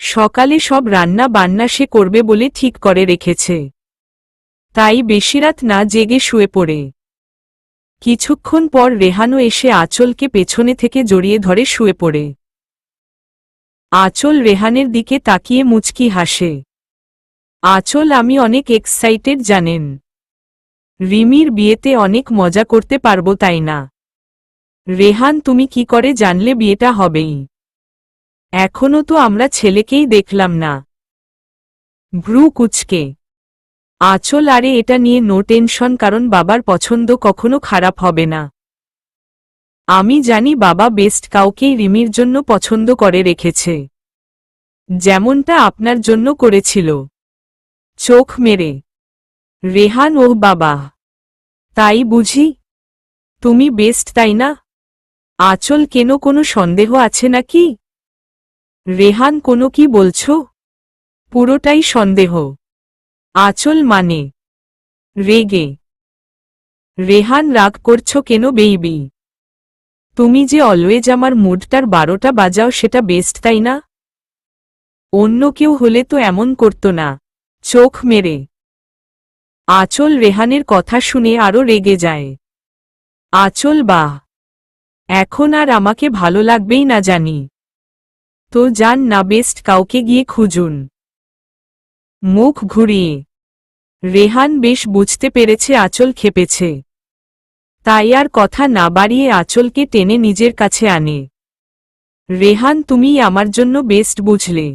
সকালে সব রান্না বান্না সে করবে বলে ঠিক করে রেখেছে, তাই বেশিরাত না জেগে শুয়ে পড়ে। কিছুক্ষণ পর রেহানও এসে আঁচলকে পেছনে থেকে জড়িয়ে ধরে শুয়ে পড়ে। আঁচল রেহানের দিকে তাকিয়ে মুচকি হাসে। আঁচল আমি অনেক এক্সাইটেড জানেন। রিমির বিয়েতে অনেক মজা করতে পারবো তাই না? রেহান তুমি কি করে জানলে বিয়েটা হবেই? এখনো তো আমরা ছেলেকেই দেখলাম না। ভ্রু কুচকে আঁচল আরে এটা নিয়ে নো টেনশন, কারণ বাবার পছন্দ কখনো খারাপ হবে না। আমি জানি বাবা বেস্ট কাউকেই রিমির জন্য পছন্দ করে রেখেছে, যেমনটা আপনার জন্য করেছিল। চোখ মেরে রেহান ওহ বাবা, তাই বুঝি? তুমি বেস্ট তাই না? আঁচল কেন কোনো সন্দেহ আছে নাকি? রেহান কোনো কি বলছো? পুরোটাই সন্দেহ। আঁচল মানে রেগে। রেহান রাগ করছো কেন বেইবি? তুমি যে অলওয়েজ আমার মুডটার 12টা বাজাও, সেটা বেস্ট তাই না? অন্য কেউ হলে তো এমন করতো না। চোখ মেরে আঁচল রেহানের কথা শুনে আরো রেগে যায়। আঁচল বাহ, এখন আর আমাকে ভালো লাগবেই না জানি। তো যান না, বেস্ট কাউকে গিয়ে খুঁজুন। মুখ ঘুরিয়ে রেহান বেশ বুঝতে পেরেছে আঁচল খেপেছে, তাই আর কথা না বাড়িয়ে আঁচলকে টেনে নিজের কাছে আনে। রেহান তুমিই আমার জন্য বেস্ট বুঝলে।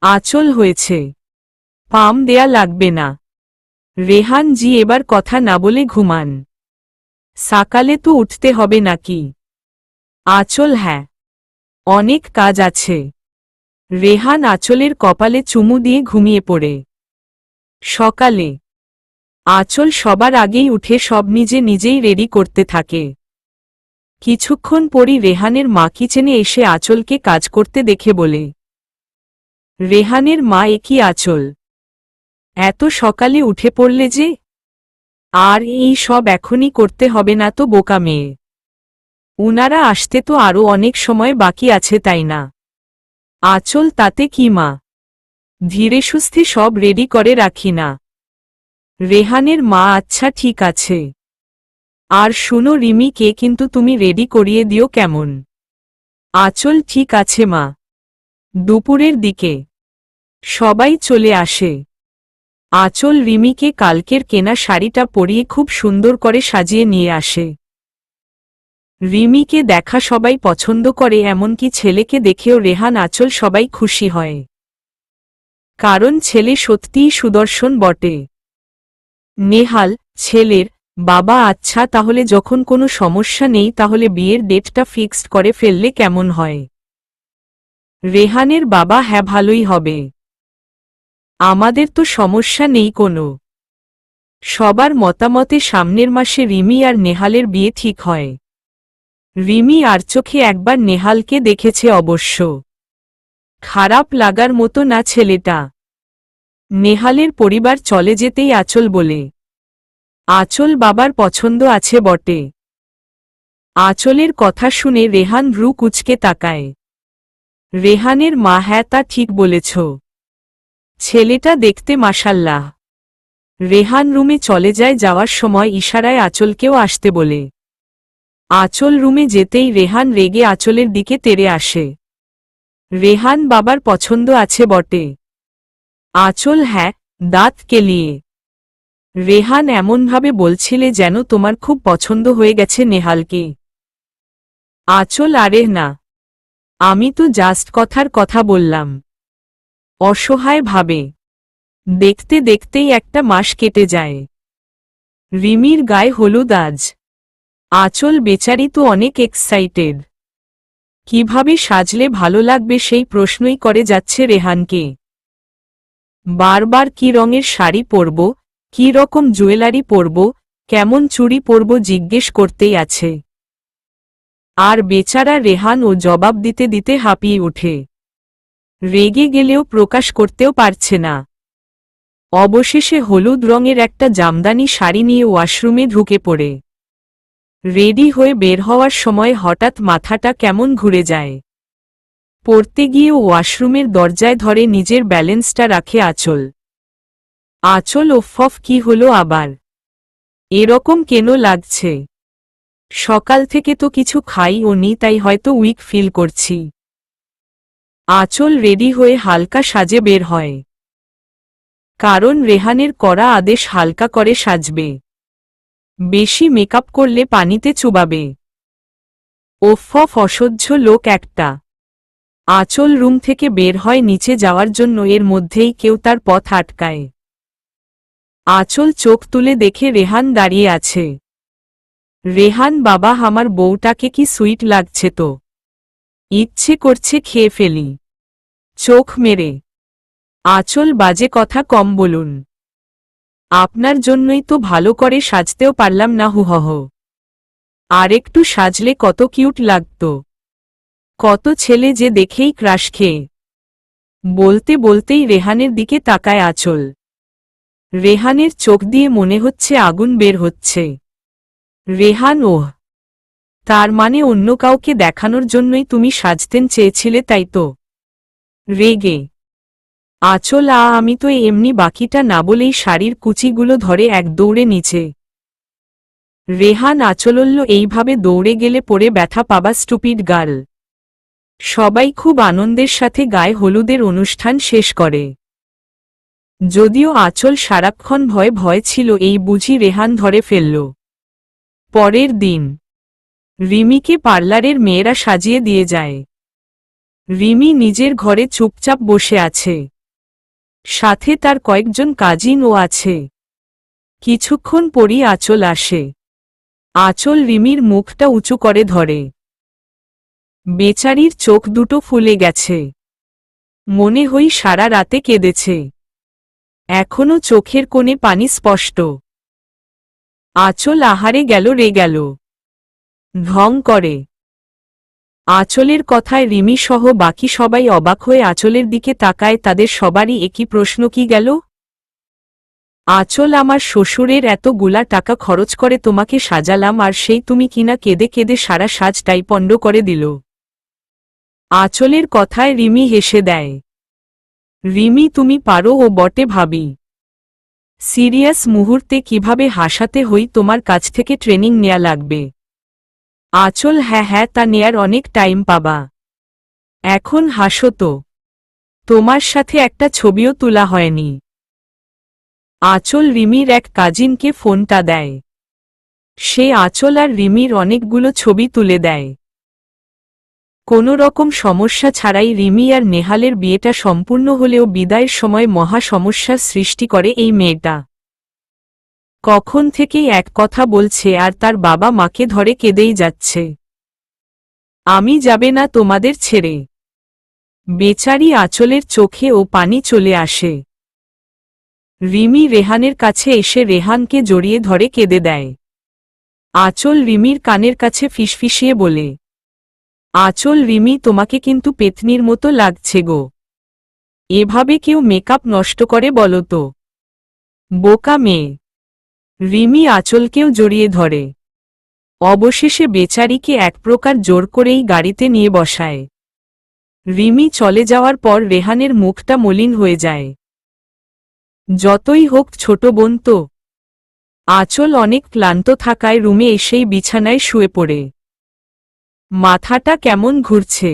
আঁচল হয়েছে, পাম দেয়া লাগবে না। রেহান জি এবার কথা না বলে ঘুমান। সকালে তো উঠতে হবে নাকি? আঁচল হ্যাঁ, অনেক কাজ আছে। রেহান আঁচলের কপালে চুমু দিয়ে ঘুমিয়ে পড়ে। সকালে আঁচল সবার আগেই উঠে সব নিজে নিজেই রেডি করতে থাকে। কিছুক্ষণ পরই রেহানের মা কিচেনে এসে আঁচলকে কাজ করতে দেখে বলে, রেহানের মা একই আঁচল, এত সকালে উঠে পড়লে যে? আর এই সব এখনই করতে হবে না তো বোকা মেয়ে। উনারা আসতে তো আরও অনেক সময় বাকি আছে তাই না? আঁচল তাতে কি মা, ধীরে সুস্থে সব রেডি করে রাখি না। রেহানের মা আচ্ছা ঠিক আছে। আর শুনো রিমিকে কিন্তু তুমি রেডি করিয়ে দিও কেমন? আঁচল ঠিক আছে মা। দুপুরের দিকে সবাই চলে আসে। আঁচল রিমিকে কালকের কেনা শাড়িটা পরিয়ে খুব সুন্দর করে সাজিয়ে নিয়ে আসে। রিমিকে দেখা সবাই পছন্দ করে, এমনকি ছেলেকে দেখেও রেহান আঁচল সবাই খুশি হয়, কারণ ছেলে সত্যিই সুদর্শন বটে। নেহাল, ছেলের বাবা আচ্ছা তাহলে যখন কোনো সমস্যা নেই তাহলে বিয়ের ডেটটা ফিক্সড করে ফেললে কেমন হয়? রেহানের বাবা হ্যাঁ ভালোই হবে, আমাদের তো সমস্যা নেই কোনো। সবার মতামতে সামনের মাসে রিমি আর নেহালের বিয়ে ঠিক হয়। রিমি আর চোখে একবার নেহালকে দেখেছে অবশ্য, খারাপ লাগার মতো না ছেলেটা। নেহালের পরিবার চলে যেতেই আঁচল বলে, আঁচল বাবার পছন্দ আছে বটে। আঁচলের কথা শুনে রেহান ভ্রু কুঁচকে তাকায়। রেহানের মা, হ্যাঁ তা ঠিক বলেছ, ছেলেটা দেখতে মাশাল্লাহ। রেহান রুমে চলে যায়, যাওয়ার সময় ইশারায় আঁচলকেও আসতে বলে। আঁচল রুমে যেতেই রেহান রেগে আঁচলের দিকে তেড়ে আসে। রেহান বাবার পছন্দ আছে বটে। আঁচল, হ্যাঁ, দাঁত কেলিয়ে। রেহান এমনভাবে বলছিলে যেন তোমার খুব পছন্দ হয়ে গেছে নেহালকে। আঁচল, আরে না, আমি তো জাস্ট কথার কথা বললাম। অসহায় ভাবে। দেখতে দেখতেই একটা মাস কেটে যায়। রিমির গায়ে হলুদ আজ। আঁচল বেচারি তো অনেক এক্সাইটেড। কিভাবে সাজলে ভালো লাগবে সেই প্রশ্নই করে যাচ্ছে রেহানকে। বারবার কি রঙের শাড়ি পরব, কি রকম জুয়েলারি পরব, কেমন চুড়ি পরব জিজ্ঞেস করতেই আছে। আর বেচারা রেহান ও জবাব দিতে দিতে হাঁপিয়ে ওঠে। রেগে গেলেও প্রকাশ করতেও পারছে না। অবশেষে হলুদ রঙের একটা জামদানি শাড়ি নিয়ে ওয়াশরুমে ঢুকে পড়ে। রেডি হয়ে বের হওয়ার সময় হঠাৎ মাথাটা কেমন ঘুরে যায়। পড়তে গিয়ে ওয়াশরুমের দরজায় ধরে নিজের ব্যালেন্সটা রাখে আঁচল। আঁচল, ওফ, কি হলো আবার? এরকম কেন লাগছে? সকাল থেকে তো কিছু খাই ও নি, তাই হয়তো উইক ফিল করছি। আঁচল রেডি হয়ে হালকা সাজে বের হয়। কারণ রেহানের করা আদেশ হালকা করে সাজবে। বেশি মেকআপ করলে পানিতে চুবাবে। ওফ, অসহ্য লোক একটা। আঁচল রুম থেকে বের হয় নিচে যাওয়ার জন্য, এর মধ্যেই কেউ তার পথ আটকায়। আঁচল চোখ তুলে দেখে রেহান দাঁড়িয়ে আছে। রেহান, বাবা, আমার বউটাকে কি সুইট লাগছে তো, ইচ্ছে করছে খেয়ে ফেলি। চোখ মেরে। আঁচল, বাজে কথা কম বলুন, আপনার জন্যই তো ভালো করে সাজতেও পারলাম না। হুহহ, আরেকটু সাজলে কত কিউট লাগতো। কত ছেলে যে দেখেই ক্রাশ খেয়ে। বলতে বলতেই রেহানের দিকে তাকায় আঁচল। রেহানের চোখ দিয়ে মনে হচ্ছে আগুন বের হচ্ছে। রেহান, ওহ, তার মানে অন্য কাউকে দেখানোর জন্যই তুমি সাজতেন চেয়েছিলে, তাই তো? রেগে। আঁচল, আমি তো এমনি, বাকিটা না বলেই শাড়ির কুচিগুলো ধরে এক দৌড়ে নিচে। রেহান আঁচলল্য, এইভাবে দৌড়ে গেলে পড়ে ব্যথা পাবা স্টুপিড গার্ল। সবাই খুব আনন্দের সাথে গায়ে হলুদের অনুষ্ঠান শেষ করে। যদিও আঁচল সারাক্ষণ ভয় ভয় ছিল, এই বুঝি রেহান ধরে ফেলল। পরের দিন রিমিকে পার্লারের মেয়েরা সাজিয়ে দিয়ে যায়। রিমি নিজের ঘরে চুপচাপ বসে আছে। সাথে তার কয়েকজন কাজিনও আছে। কিছুক্ষণ পরই আঁচল আসে। আঁচল রিমির মুখটা উঁচু করে ধরে। বেচারির চোখ দুটো ফুলে গেছে। মনে হই সারা রাতে কেঁদেছে। এখনো চোখের কোণে পানি স্পষ্ট। আঁচল আহারে গেল রে গেল। ঢং করে। আঁচলের কথায় রিমি সহ বাকি সবাই অবাক হয়ে আঁচলের দিকে তাকায়। তাদের সবারই একই প্রশ্ন, কি গেল? আঁচল, আমার শ্বশুরের এতগুলা টাকা খরচ করে তোমাকে সাজালাম, আর সেই তুমি কিনা কেঁদে কেঁদে সারা সাজটাই পণ্ড করে দিল। আঁচলের কথায় রিমি হেসে দেয়। রিমি, তুমি পারো ও বটে ভাবি। সিরিয়াস মুহূর্তে কিভাবে হাসাতে হই তোমার কাছ থেকে ট্রেনিং নেয়া লাগবে। আঁচল, হ্যাঁ হ্যাঁ, তা নেয়ার অনেক টাইম পাবা। এখন হাসো তো, তোমার সাথে একটা ছবিও তোলা হয়নি। আঁচল রিমির এক কাজিনকে ফোনটা দেয়। সে আঁচল আর রিমির অনেকগুলো ছবি তুলে দেয়। কোনো রকম সমস্যা ছাড়াই রিমি আর নেহালের বিয়েটা সম্পূর্ণ হলেও বিদায়ের সময় মহা সমস্যার সৃষ্টি করে এই মেয়েটা। কখন থেকেই এক কথা বলছে আর তার বাবা মাকে ধরে কেঁদেই যাচ্ছে, আমি যাবে না তোমাদের ছেড়ে। বেচারি আঁচলের চোখে ও পানি চলে আসে। রিমি রেহানের কাছে এসে রেহানকে জড়িয়ে ধরে কেঁদে দেয়। আঁচল রিমির কানের কাছে ফিসফিসিয়ে বলে, আঁচল, রিমি, তোমাকে কিন্তু পেতনির মতো লাগছে গো। এভাবে কেউ মেকআপ নষ্ট করে বলো তো? বোকা মেয়ে। রিমি আঁচলকেও জড়িয়ে ধরে। অবশেষে বেচারিকে এক প্রকার জোর করেই গাড়িতে নিয়ে বসায়। রিমি চলে যাওয়ার পর রেহানের মুখটা মলিন হয়ে যায়। যতই হোক ছোট বোন তো। আঁচল অনেক ক্লান্ত থাকায় রুমে এসেই বিছানায় শুয়ে পড়ে। মাথাটা কেমন ঘুরছে।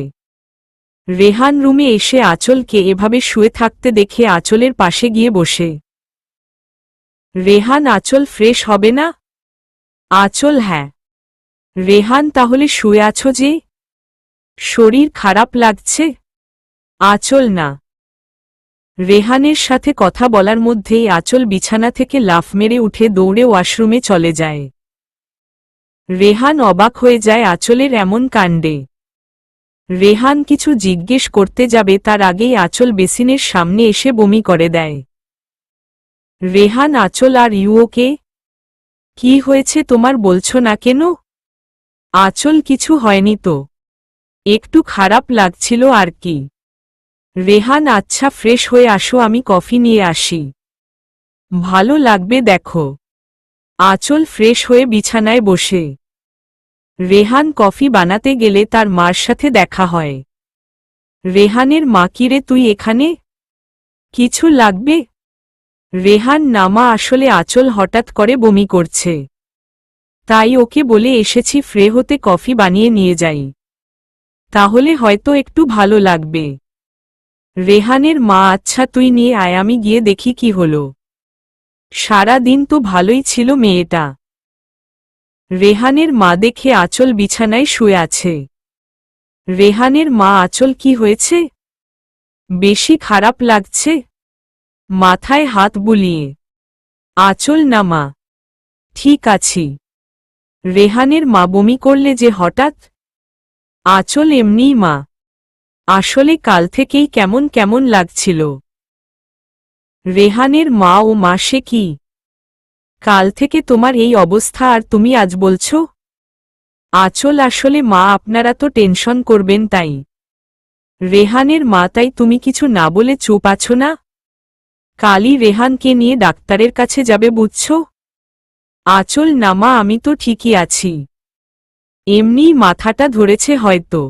রেহান রুমে এসে আঁচলকে এভাবে শুয়ে থাকতে দেখে আঁচলের পাশে গিয়ে বসে। রেহান, আঁচল ফ্রেশ হবে না? আঁচল: হ্যাঁ। রেহান: তাহলে শুয়ে আছো যে? শরীর খারাপ লাগছে? আঁচল: না। রেহানের সাথে কথা বলার মধ্যেই আঁচল বিছানা থেকে লাফ মেরে উঠে দৌড়ে ওয়াশরুমে চলে যায়। রেহান অবাক হয়ে যায় আঁচলের এমন কাণ্ডে। রেহান কিছু জিজ্ঞেস করতে যাবে তার আগেই আঁচল বেসিনের সামনে এসে বমি করে দেয়। রেহান: আঁচল, আর ইউ ওকে? কি হয়েছে তোমার, বলছো না কেন? আঁচল: কিছু হয়নি তো, একটু খারাপ লাগছিল আর কি। রেহান: আচ্ছা, ফ্রেশ হয়ে আসো, আমি কফি নিয়ে আসি। ভালো লাগবে দেখো। আঁচল ফ্রেশ হয়ে বিছানায় বসে। রেহান কফি বানাতে গেলে তার মার সাথে দেখা হয়। রেহানের মা: কিরে তুই এখানে? কিছু লাগবে? রেহান: না মা, আসলে আঁচল হঠাৎ করে বমি করছে, তাই ওকে বলে এসেছি ফ্রে হতে কফি বানিয়ে নিয়ে যাই, তাহলে হয়তো একটু ভালো লাগবে। রেহানের মা: আচ্ছা তুই নিয়ে আয়, আমি গিয়ে দেখি কি হলো। সারা দিন তো ভালোই ছিল মেয়েটা। রেহানের মা দেখে আঁচল বিছানায় শুয়ে আছে। রেহানের মা: আঁচল, কি হয়েছে? বেশি খারাপ লাগছে? মাথায় হাত বুলিয়ে। আঁচল: না মা, ঠিক আছি। রেহানের মা: বমি করলে যে হঠাৎ? আঁচল: এমনিই মা, আসলে কাল থেকেই কেমন কেমন লাগছিল। রেহানের মা: ও মা, সে কি? কাল থেকে তোমার এই অবস্থা আর তুমি আজ বলছো? আঁচল: আসলে মা, আপনারা তো টেনশন করবেন তাই। রেহানের মা: তাই তুমি কিছু না বলে চুপ আছো না? কালই রেহানকে নিয়ে ডাক্তারের কাছে যাবে বুঝছো? আঁচল: না মা, আমি তো ঠিকই আছি, এমনিই মাথাটা ধরেছে হয়তো।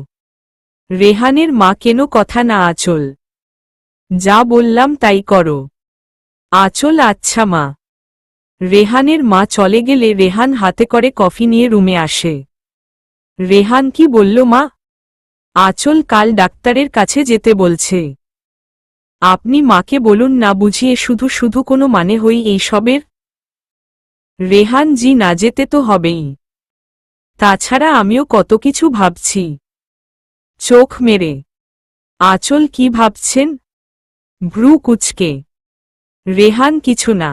রেহানের মা: কেন কথা না আঁচল, যা বললাম তাই করো। আঁচল: আচ্ছা মা। রেহানের মা চলে গেলে রেহান হাতে করে কফি নিয়ে রুমে আসে। রেহান: কি বলল মা? আঁচল: কাল ডাক্তারের কাছে যেতে বলছে। আপনি মাকে বলুন না বুঝিয়ে, শুধু শুধু কোনো মানে হই এইসবের? রেহান: জি, না যেতে তো হবেই, তাছাড়া আমিও কত কিছু ভাবছি। চোখ মেরে। আঁচল: কি ভাবছেন? ভ্রু কুঁচকে। রেহান: কিছু না,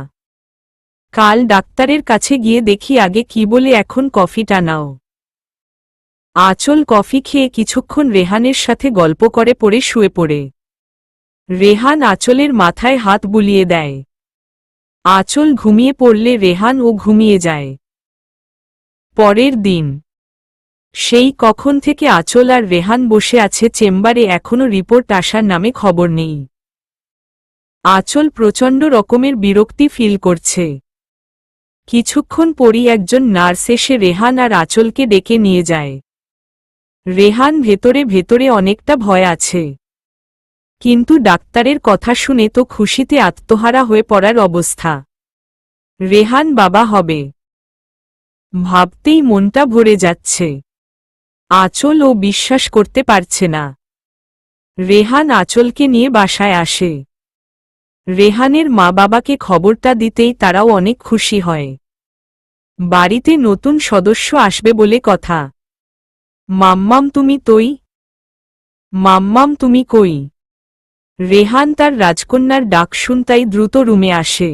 কাল ডাক্তারের কাছে গিয়ে দেখি আগে কি বলে, এখন কফিটা নাও। আঁচল কফি খেয়ে কিছুক্ষণ রেহানের সাথে গল্প করে পড়ে শুয়ে পড়ে। রেহান আঁচলের মাথায় হাত বুলিয়ে দেয়। আঁচল ঘুমিয়ে পড়লে রেহান ও ঘুমিয়ে যায়। পরের দিন সেই কখন থেকে আঁচল আর রেহান বসে আছে চেম্বারে, এখনো রিপোর্ট আসার নামে খবর নেই। আঁচল প্রচণ্ড রকমের বিরক্তি ফিল করছে। কিছুক্ষণ পরই একজন নার্স এসে রেহান আর আঁচলকে ডেকে নিয়ে যায়। রেহান ভেতরে ভেতরে অনেকটা ভয় আছে, কিন্তু ডাক্তারের কথা শুনে তো খুশিতে আত্মহারা হয়ে পড়ার অবস্থা। রেহান বাবা হবে ভাবতেই মনটা ভরে যাচ্ছে। আঁচল ও বিশ্বাস করতে পারছে না। রেহান আঁচলকে নিয়ে বাসায় আসে। রেহানের মা বাবাকে খবরটা দিতেই তারাও অনেক খুশি হয়। বাড়িতে নতুন সদস্য আসবে বলে কথা। মাম্মাম তুমি তৈ? মাম্মাম তুমি কই? রেহান তার রাজকন্যার ডাক শুনতাই দ্রুত রুমে আসে।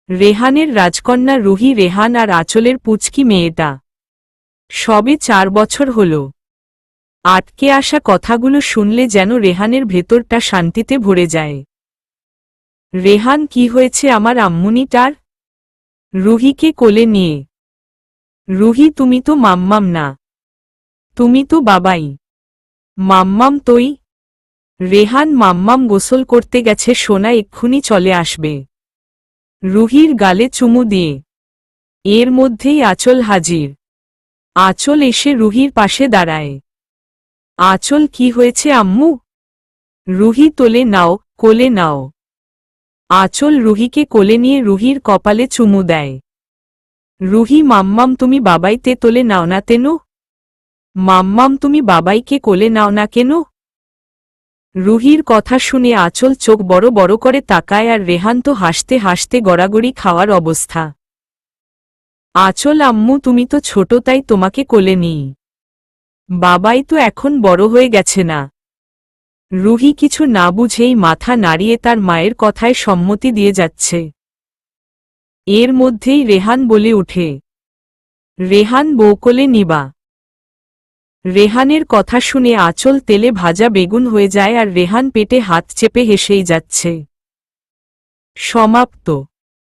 রেহানের রাজকন্যা রুহি রেহান আর আঁচলের পুচকি মেয়েটা। সবে 4 বছর হল। আটকে আসা কথাগুলো শুনলে যেন রেহানের ভেতরটা শান্তিতে ভরে যায়। রেহান: কি হয়েছে আমার আম্মুনিটার? রুহিকে কোলে নিয়ে। রুহি: তুমি তো মাম্মাম না, তুমি তো বাবাই। মাম্মাম তৈ? রেহান: মাম্মাম গোসল করতে গেছে সোনা, এক্ষুনি চলে আসবে। রুহির গালে চুমু দিয়ে এর মধ্যেই আঁচল হাজির। আঁচল এসে রুহির পাশে দাঁড়ায়। আঁচল, কি হয়েছে আম্মু? রুহি, তোলে নাও, কোলে নাও। আঁচল রুহিকে কোলে নিয়ে রুহির কপালে চুমু দেয়। রুহি, মাম্মাম তুমি বাবাইতে তোলে নাও না কেন? মাম্মাম তুমি বাবাইকে কোলে নাও না কেন? রুহির কথা শুনে আঁচল চোখ বড় বড় করে তাকায়, আর রেহান তো হাসতে হাসতে গড়াগড়ি খাওয়ার অবস্থা। আঁচল, আম্মু তুমি তো ছোট, তাই তোমাকে কোলে নিই। বাবাই তো এখন বড় হয়ে গেছে না? রুহি কিছু না বুঝেই মাথা নাড়িয়ে তার মায়ের কথায় সম্মতি দিয়ে যাচ্ছে। এর মধ্যেই রেহান বলে ওঠে, রেহান, বউ কোলে নিবা? রেহানের কথা শুনে আঁচল তেলে ভাজা বেগুন হয়ে যায়, আর রেহান পেটে হাত চেপে হেসেই যাচ্ছে। সমাপ্ত।